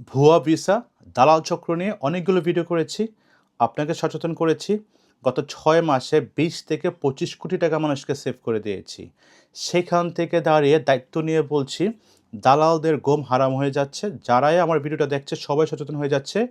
ভুয়া ভিসা, দালাল চক্র নিয়ে অনেকগুলো ভিডিও করেছি। আপনাকে সচেতন করেছি। গত ৬ মাসে ২০ থেকে ২৫ কোটি টাকা মানুষকে সেভ করে দিয়েছি। সেখান থেকে দাঁড়িয়ে দায়িত্ব নিয়ে বলছি, দালালদের ঘুম হারাম হয়ে যাচ্ছে। যারাই আমার ভিডিওটা দেখছে সবাই সচেতন হয়ে যাচ্ছে।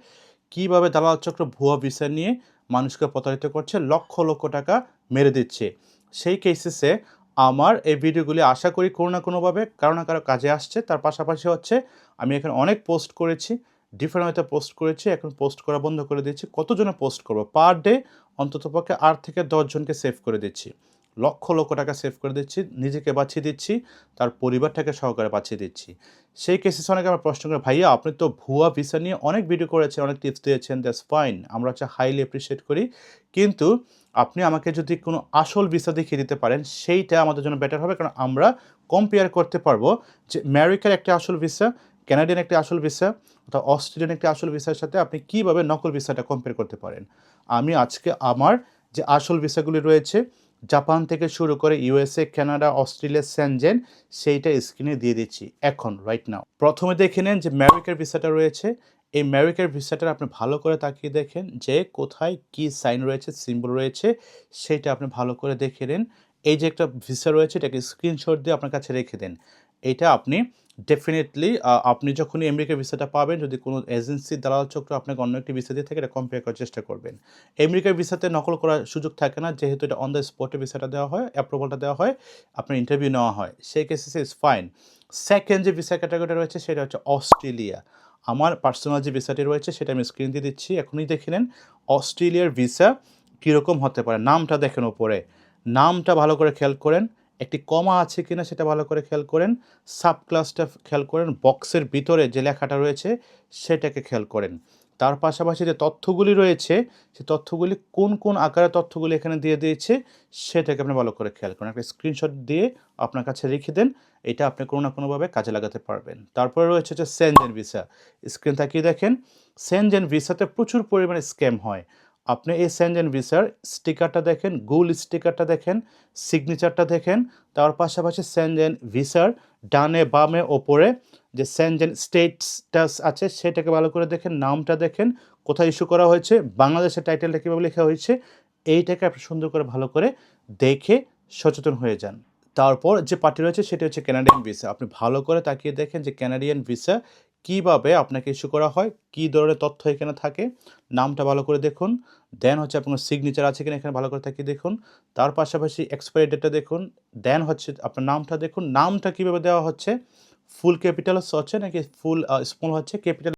কিভাবে দালাল চক্র ভুয়া ভিসা নিয়ে মানুষকে প্রতারিত করছে, লক্ষ, লক্ষ টাকা মেরে দিচ্ছে। সেই কেসেসে আমার এই ভিডিওগুলি আশা করি কোনো না কোনোভাবে কারো না কারো কাজে আসছে। তার পাশাপাশি হচ্ছে আমি এখানে অনেক পোস্ট করেছি, ডিফারেন্ট ওয়েতে পোস্ট করেছি। এখন পোস্ট করা বন্ধ করে দিচ্ছি। কতজনে পোস্ট করব? পার ডে অন্ততপক্ষে ৮ থেকে ১০ জনকে সেভ করে দিচ্ছি। লক্ষ, লক্ষ টাকা সেভ করে দিচ্ছি। নিজেকে বাঁচিয়ে দিচ্ছি, তার পরিবারটাকে সহকারে বাঁচিয়ে দিচ্ছি। সেই কেসেসে অনেকে আমার প্রশ্ন করে, "ভাইয়া আপনি তো ভুয়া ভিসা নিয়ে অনেক ভিডিও করেছেন, অনেক টিপস দিয়েছেন, দ্যাটস ফাইন। আমরা হচ্ছে হাইলি অ্যাপ্রিশিয়েট করি। কিন্তু আপনি আমাকে যদি কোনো আসল ভিসা দেখিয়ে দিতে পারেন, সেইটা আমাদের জন্য বেটার হবে। কারণ আমরা কম্পেয়ার করতে পারবো যে আমেরিকার একটি আসল ভিসা, কানাডিয়ান একটি আসল ভিসা অথবা অস্ট্রেলিয়ান একটি আসল ভিসার সাথে আপনি কিভাবে নকল ভিসাটা কম্পেয়ার করতে পারেন। আমি আজকে আমার যে আসল ভিসাগুলি রয়েছে, জাপান থেকে শুরু করে ইউএসএ, কানাডা, অস্ট্রেলিয়া, সেনজেন সেইটা স্ক্রিনে দিয়ে দিচ্ছি এখন রাইট নাও। প্রথমে দেখে নেন যে আমেরিকার ভিসাটা রয়েছে। এই আমেরিকার ভিসাটা আপনি ভালো করে তাকিয়ে দেখেন যে কোথায় কি সাইন রয়েছে, সিম্বল রয়েছে সেইটা আপনি ভালো করে দেখে নিন। এই যে একটা ভিসা রয়েছে এটাকে স্ক্রিনশট দিয়ে আপনার কাছে রেখে দেন। এইটা আপনি ডেফিনিটলি আপনি যখনই আমেরিকার ভিসাটা পাবেন, যদি কোনো এজেন্সি দালাল চক্র আপনাকে অন্য একটি ভিসা দিয়ে থাকে, এটা কম্পেয়ার করার চেষ্টা করবেন। আমেরিকার ভিসাতে নকল করার সুযোগ থাকে না, যেহেতু এটা অন দ্য স্পটে ভিসাটা দেওয়া হয়, অ্যাপ্রুভালটা দেওয়া হয়, আপনার ইন্টারভিউ নেওয়া হয়। সেই কেসেসে ইজ ফাইন। সেকেন্ড যে ভিসা ক্যাটাগরিটা রয়েছে সেটা হচ্ছে অস্ট্রেলিয়া। আমার পার্সোনাল যে ভিসাটি রয়েছে সেটা আমি স্ক্রিন দিয়ে দিচ্ছি। এখনই দেখে নেন অস্ট্রেলিয়ার ভিসা কীরকম হতে পারে। নামটা দেখেন ওপরে। নামটা ভালো করে খেয়াল করেন। একটি কমা আছে কিনা সেটা ভালো করে খেয়াল করেন। সাব ক্লাসটা খেয়াল করেন। বক্সের ভিতরে যে লেখাটা রয়েছে সেটাকে খেয়াল করেন। তার পাশাপাশি যে তথ্যগুলি রয়েছে, সে তথ্যগুলি কোন, কোন আকারে তথ্যগুলি এখানে দিয়ে দিয়েছে সেটাকে আপনি ভালো করে খেয়াল করেন। একটা স্ক্রিনশট দিয়ে আপনার কাছে রেখে দেন। এটা আপনি কোনো না কোনোভাবে কাজে লাগাতে পারবেন। তারপরে রয়েছে হচ্ছে সেনজেন ভিসা। স্ক্রিন তাকিয়ে দেখেন। সেনজেন ভিসাতে প্রচুর পরিমাণে স্ক্যাম হয়। আপনি এই সেনজেন ভিসার স্টিকারটা দেখেন, গোল স্টিকারটা দেখেন, সিগনেচারটা দেখেন। তার পাশাপাশি সেনজেন ভিসার ডানে, বামে, ওপরে যে সেনজেন স্টেটাস আছে সেটাকে ভালো করে দেখেন, নামটা দেখেন, কোথায় ইস্যু করা হয়েছে, বাংলাদেশের টাইটেলটা কীভাবে লেখা হয়েছে, এইটাকে আপনি সুন্দর করে ভালো করে দেখে সচেতন হয়ে যান। তারপর যে পার্টি রয়েছে সেটি হচ্ছে কানাডিয়ান ভিসা। আপনি ভালো করে তাকিয়ে দেখেন যে কানাডিয়ান ভিসা কীভাবে আপনাকে ইস্যু করা হয়, কী ধরনের তথ্য এখানে থাকে, নামটা ভালো করে দেখুন। দেন হচ্ছে আপনার সিগনেচার আছে কিনা এখানে ভালো করে তাকিয়ে দেখুন। তার পাশাপাশি এক্সপায়ারি ডেটটা দেখুন। দেন হচ্ছে আপনার নামটা দেখুন। নামটা কীভাবে দেওয়া হচ্ছে, ফুল ক্যাপিটাল হচ্ছে নাকি ফুল স্মল হচ্ছে, ক্যাপিটাল